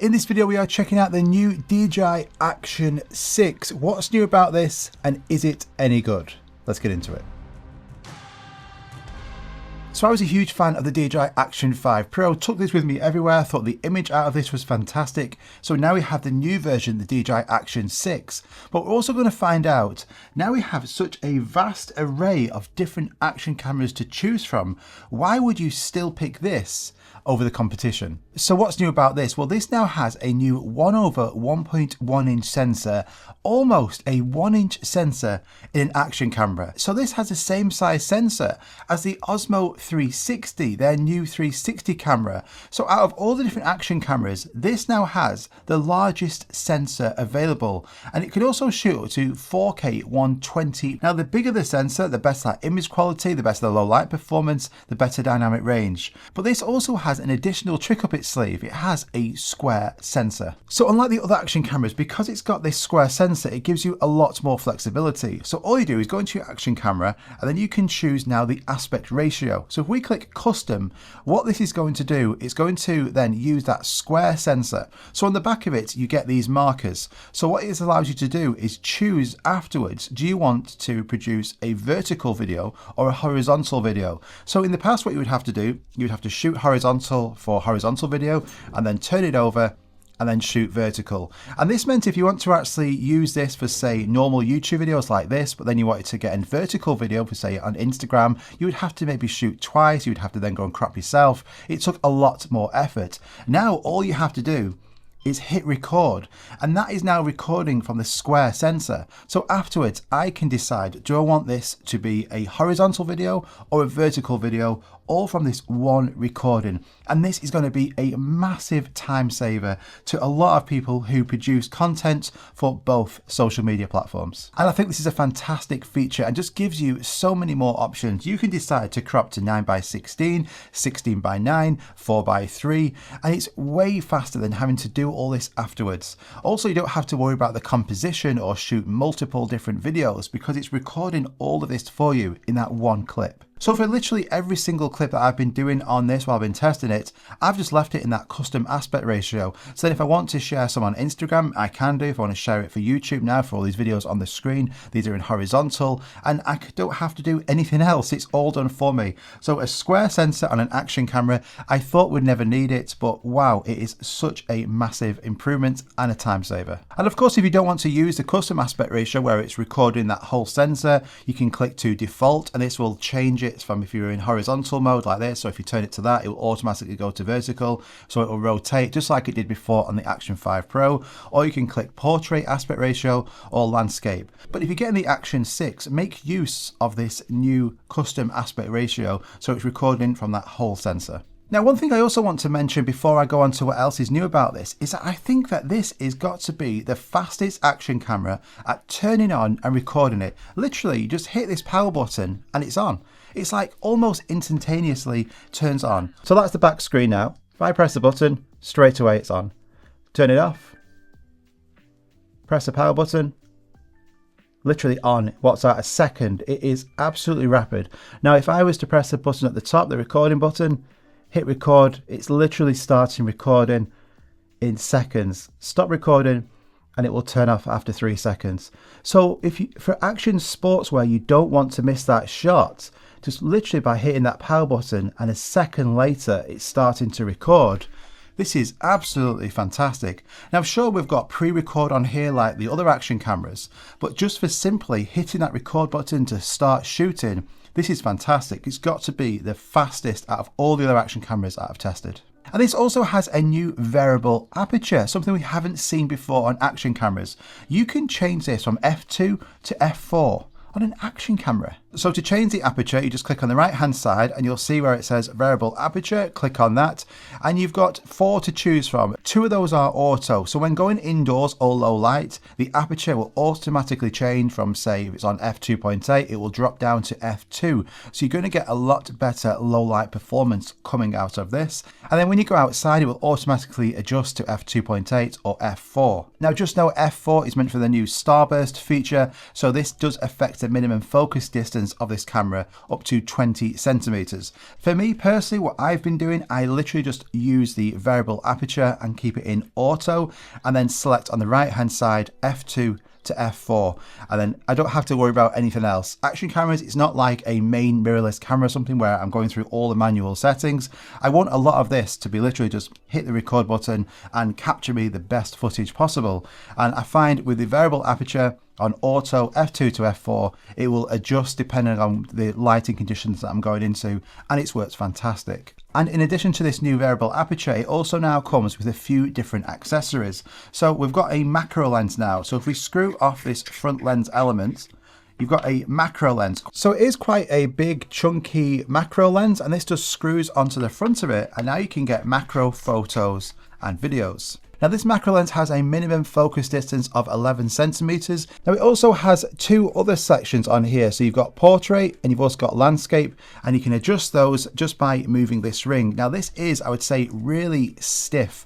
In this video we are checking out the new DJI Action 6. What's new about this and is it any good? Let's get into it. So I was a huge fan of the DJI Action 5 Pro, took this with me everywhere, thought the image out of this was fantastic. So now we have the new version, the DJI Action 6. But we're also going to find out, now we have such a vast array of different action cameras to choose from, why would you still pick this over the competition? So what's new about this? Well, this now has a new 1/1.1 inch sensor, almost a 1 inch sensor in an action camera. So this has the same size sensor as the Osmo 360, their new 360 camera. So out of all the different action cameras, this now has the largest sensor available, and it can also shoot up to 4K 120. Now the bigger the sensor, the better that image quality, the better the low light performance, the better dynamic range. But this also has an additional trick up its sleeve. It has a square sensor. So unlike the other action cameras, because it's got this square sensor, it gives you a lot more flexibility. So all you do is go into your action camera and then you can choose now the aspect ratio. So if we click custom, what this is going to do, it's going to then use that square sensor. So on the back of it, you get these markers. So what it allows you to do is choose afterwards, do you want to produce a vertical video or a horizontal video? So in the past, what you would have to do, you would have to shoot horizontal for horizontal video and then turn it over and then shoot vertical. And this meant if you want to actually use this for, say, normal YouTube videos like this, but then you wanted to get a vertical video for, say, on Instagram, you would have to maybe shoot twice, you would have to then go and crop yourself. It took a lot more effort. Now all you have to do is hit record, and that is now recording from the square sensor. So afterwards I can decide, do I want this to be a horizontal video or a vertical video, all from this one recording. And this is going to be a massive time saver to a lot of people who produce content for both social media platforms. And I think this is a fantastic feature and just gives you so many more options. You can decide to crop to 9:16, 16:9, 4:3, and it's way faster than having to do all this afterwards. Also, you don't have to worry about the composition or shoot multiple different videos because it's recording all of this for you in that one clip. So for literally every single clip that I've been doing on this while I've been testing it, I've just left it in that custom aspect ratio. So then if I want to share some on Instagram, I can do. If I want to share it for YouTube now, for all these videos on the screen, these are in horizontal, and I don't have to do anything else. It's all done for me. So a square sensor on an action camera, I thought we'd never need it, but wow, it is such a massive improvement and a time saver. And of course, if you don't want to use the custom aspect ratio where it's recording that whole sensor, you can click to default and this will change it from if you're in horizontal mode like this. So if you turn it to that, it will automatically go to vertical, so it will rotate just like it did before on the Action 5 Pro. Or you can click portrait aspect ratio or landscape. But if you're getting the Action 6, make use of this new custom aspect ratio so it's recording from that whole sensor. Now, one thing I also want to mention before I go on to what else is new about this is that I think that this has got to be the fastest action camera at turning on and recording it. Literally, you just hit this power button and it's on. It's like almost instantaneously turns on. So that's the back screen now. If I press the button, straight away it's on. Turn it off. Press the power button. Literally on. What's that? A second. It is absolutely rapid. Now, if I was to press the button at the top, the recording button, hit record, it's literally starting recording in seconds. Stop recording and it will turn off after 3 seconds. So if you, for action sports where you don't want to miss that shot, just literally by hitting that power button and a second later it's starting to record, this is absolutely fantastic. Now sure, we've got pre-record on here like the other action cameras, but just for simply hitting that record button to start shooting, this is fantastic. It's got to be the fastest out of all the other action cameras that I've tested. And this also has a new variable aperture, something we haven't seen before on action cameras. You can change this from f2 to f4 on an action camera. So to change the aperture, you just click on the right hand side and you'll see where it says variable aperture. Click on that and you've got 4 to choose from. 2 of those are auto. So when going indoors or low light, the aperture will automatically change from, say, if it's on f2.8, it will drop down to f2. So you're going to get a lot better low light performance coming out of this. And then when you go outside, it will automatically adjust to f2.8 or f4. Now just know f4 is meant for the new starburst feature. So this does affect the minimum focus distance distance of this camera up to 20 centimeters. For me personally, what I've been doing, I literally just use the variable aperture and keep it in auto, and then select on the right hand side f2 to f4, and then I don't have to worry about anything else. Action cameras, it's not like a main mirrorless camera or something where I'm going through all the manual settings. I want a lot of this to be literally just hit the record button and capture me the best footage possible. And I find with the variable aperture on auto f2 to f4, it will adjust depending on the lighting conditions that I'm going into, and it works fantastic. And in addition to this new variable aperture, it also now comes with a few different accessories. So we've got a macro lens now. So if we screw off this front lens element, you've got a macro lens. So it is quite a big chunky macro lens, and this just screws onto the front of it, and now you can get macro photos and videos. Now this macro lens has a minimum focus distance of 11 centimeters. Now it also has two other sections on here. So you've got portrait and you've also got landscape, and you can adjust those just by moving this ring. Now this is, I would say, really stiff.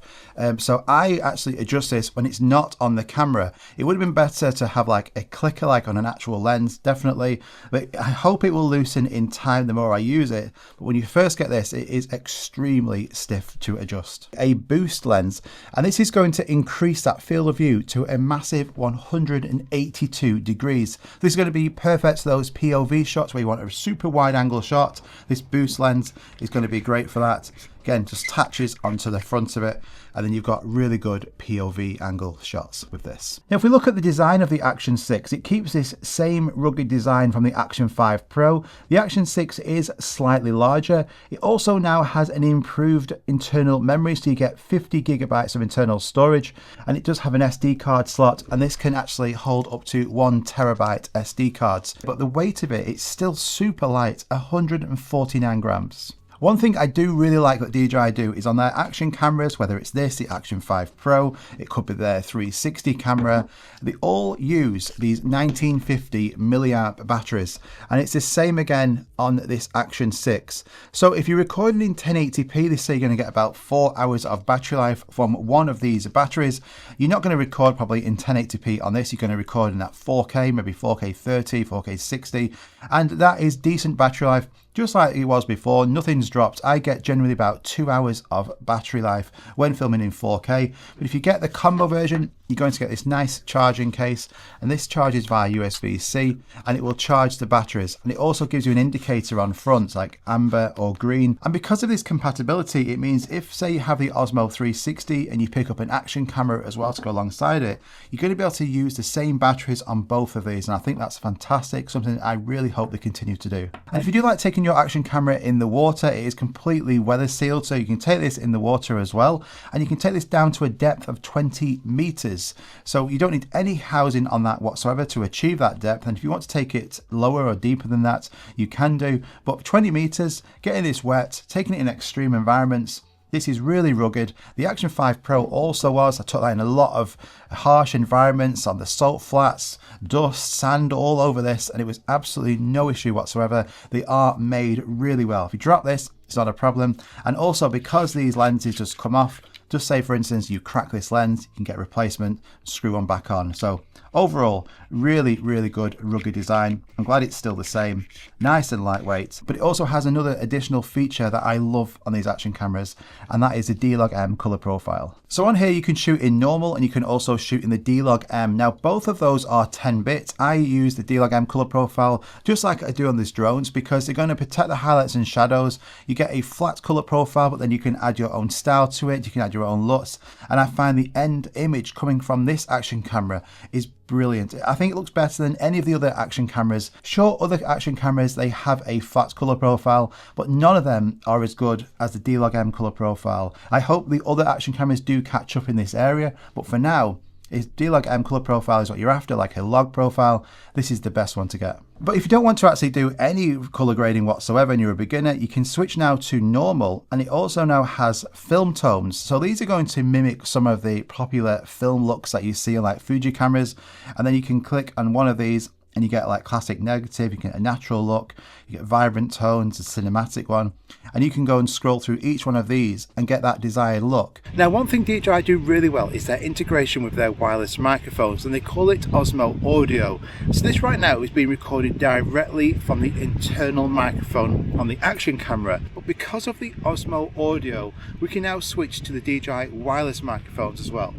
So I actually adjust this when it's not on the camera. It would have been better to have like a clicker like on an actual lens, definitely. But I hope it will loosen in time the more I use it. But when you first get this, it is extremely stiff to adjust. A boost lens, and this is going to increase that field of view to a massive 182 degrees. This is going to be perfect for those POV shots where you want a super wide angle shot. This boost lens is going to be great for that. Again, just attaches onto the front of it, and then you've got really good POV angle shots with this. Now, if we look at the design of the Action 6, it keeps this same rugged design from the Action 5 Pro. The Action 6 is slightly larger. It also now has an improved internal memory, so you get 50 gigabytes of internal storage, and it does have an SD card slot, and this can actually hold up to 1 terabyte SD cards. But the weight of it, it's still super light, 149 grams. One thing I do really like that DJI do is on their action cameras, whether it's this, the Action 5 Pro, it could be their 360 camera, they all use these 1950 milliamp batteries, and it's the same again on this Action 6. So if you're recording in 1080p, they say you're going to get about 4 hours of battery life from one of these batteries. You're not going to record probably in 1080p on this, you're going to record in that 4K, maybe 4K 30, 4K 60, and that is decent battery life. Just like it was before, nothing's dropped. I get generally about 2 hours of battery life when filming in 4K. But if you get the combo version, you're going to get this nice charging case, and this charges via USB-C, and it will charge the batteries. And it also gives you an indicator on front, like amber or green. And because of this compatibility, it means if, say, you have the Osmo 360 and you pick up an action camera as well to go alongside it, you're going to be able to use the same batteries on both of these. And I think that's fantastic, something I really hope they continue to do. And if you do like taking your action camera in the water, it is completely weather sealed, so you can take this in the water as well, and you can take this down to a depth of 20 meters. So you don't need any housing on that whatsoever to achieve that depth, and if you want to take it lower or deeper than that, you can do, but 20 meters, getting this wet, taking it in extreme environments, this is really rugged. The Action 5 Pro also was. I took that in a lot of harsh environments, on the salt flats, dust, sand, all over this, and it was absolutely no issue whatsoever. They are made really well. If you drop this, it's not a problem. And also, because these lenses just come off, just say for instance you crack this lens, you can get a replacement, screw one back on. So overall, really good rugged design. I'm glad it's still the same, nice and lightweight. But it also has another additional feature that I love on these action cameras, and that is the D-Log-M color profile. So on here you can shoot in normal, and you can also shoot in the D-Log-M. Now both of those are 10-bit. I use the D-Log-M color profile just like I do on these drones, because they're going to protect the highlights and shadows. You get a flat color profile, but then you can add your own style to it, you can add your own LUTs, and I find the end image coming from this action camera is brilliant. I think it looks better than any of the other action cameras. Sure, other action cameras, they have a flat color profile, but none of them are as good as the D-Log-M color profile. I hope the other action cameras do catch up in this area, but for now, if D-Log-M color profile is what you're after, like a log profile, this is the best one to get. But if you don't want to actually do any color grading whatsoever and you're a beginner, you can switch now to normal, and it also now has film tones. So these are going to mimic some of the popular film looks that you see on like Fuji cameras, and then you can click on one of these and you get like classic negative, you get a natural look, you get vibrant tones, a cinematic one, and you can go and scroll through each one of these and get that desired look. Now, one thing DJI do really well is their integration with their wireless microphones, and they call it Osmo Audio. So this right now is being recorded directly from the internal microphone on the Action camera, but because of the Osmo Audio, we can now switch to the DJI wireless microphones as well.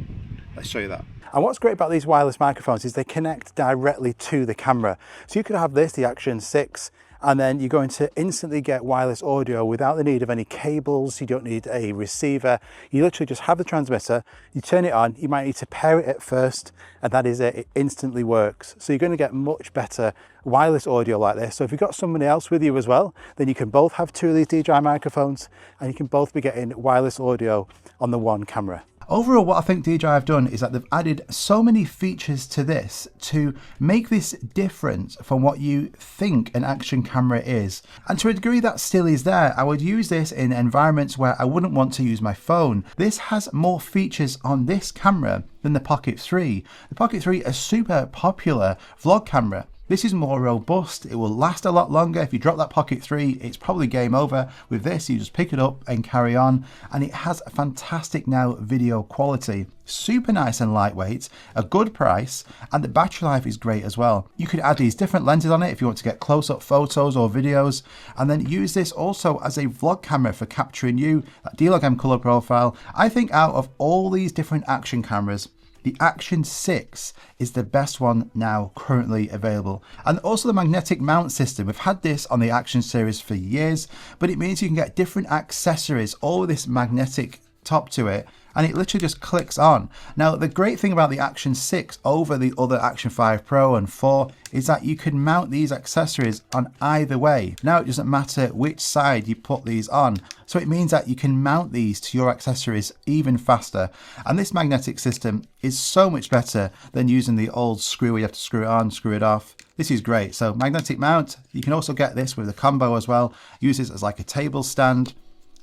Let's show you that. And what's great about these wireless microphones is they connect directly to the camera. So you could have this, the Action 6, and then you're going to instantly get wireless audio without the need of any cables. You don't need a receiver. You literally just have the transmitter, you turn it on, you might need to pair it at first, and that is it, it instantly works. So you're going to get much better wireless audio like this. So if you've got somebody else with you as well, then you can both have two of these DJI microphones, and you can both be getting wireless audio on the one camera. Overall, what I think DJI have done is that they've added so many features to this to make this different from what you think an action camera is. And to a degree that still is there. I would use this in environments where I wouldn't want to use my phone. This has more features on this camera than the Pocket 3. The Pocket 3 is a super popular vlog camera. This is more robust, it will last a lot longer. If you drop that Pocket 3, it's probably game over. With this, you just pick it up and carry on, and it has a fantastic now video quality. Super nice and lightweight, a good price, and the battery life is great as well. You could add these different lenses on it if you want to get close-up photos or videos, and then use this also as a vlog camera for capturing you, that D-Log-M color profile. I think out of all these different action cameras, the Action 6 is the best one now currently available. And also the magnetic mount system. We've had this on the Action series for years, but it means you can get different accessories, all with this magnetic top to it, and it literally just clicks on. Now, the great thing about the Action 6 over the other Action 5 Pro and 4 is that you can mount these accessories on either way. Now, it doesn't matter which side you put these on. So it means that you can mount these to your accessories even faster. And this magnetic system is so much better than using the old screw where you have to screw it on, screw it off. This is great. So magnetic mount, you can also get this with a combo as well. Use this as like a table stand.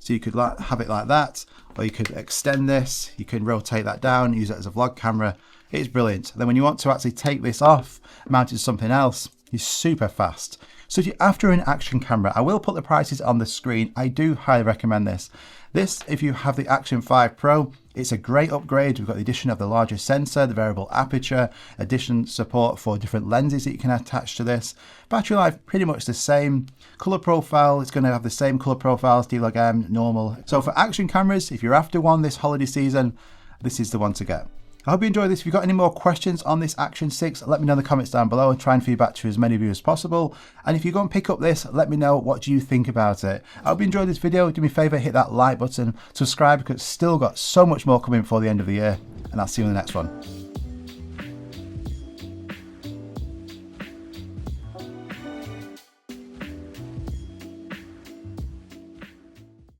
So you could have it like that, or you could extend this, you can rotate that down, use it as a vlog camera. It's brilliant. Then when you want to actually take this off, mount it to something else, it's super fast. So if you're after an action camera, I will put the prices on the screen. I do highly recommend this. This, if you have the Action 5 Pro, it's a great upgrade. We've got the addition of the larger sensor, the variable aperture, addition support for different lenses that you can attach to this. Battery life, pretty much the same. Color profile, it's going to have the same color profiles, D-Log-M, normal. So for action cameras, if you're after one this holiday season, this is the one to get. I hope you enjoyed this. If you've got any more questions on this Action 6, let me know in the comments down below and try and feed back to as many of you as possible. And if you go and pick up this, let me know what you think about it. I hope you enjoyed this video. Do me a favor, hit that like button, subscribe, because it's still got so much more coming before the end of the year. And I'll see you in the next one.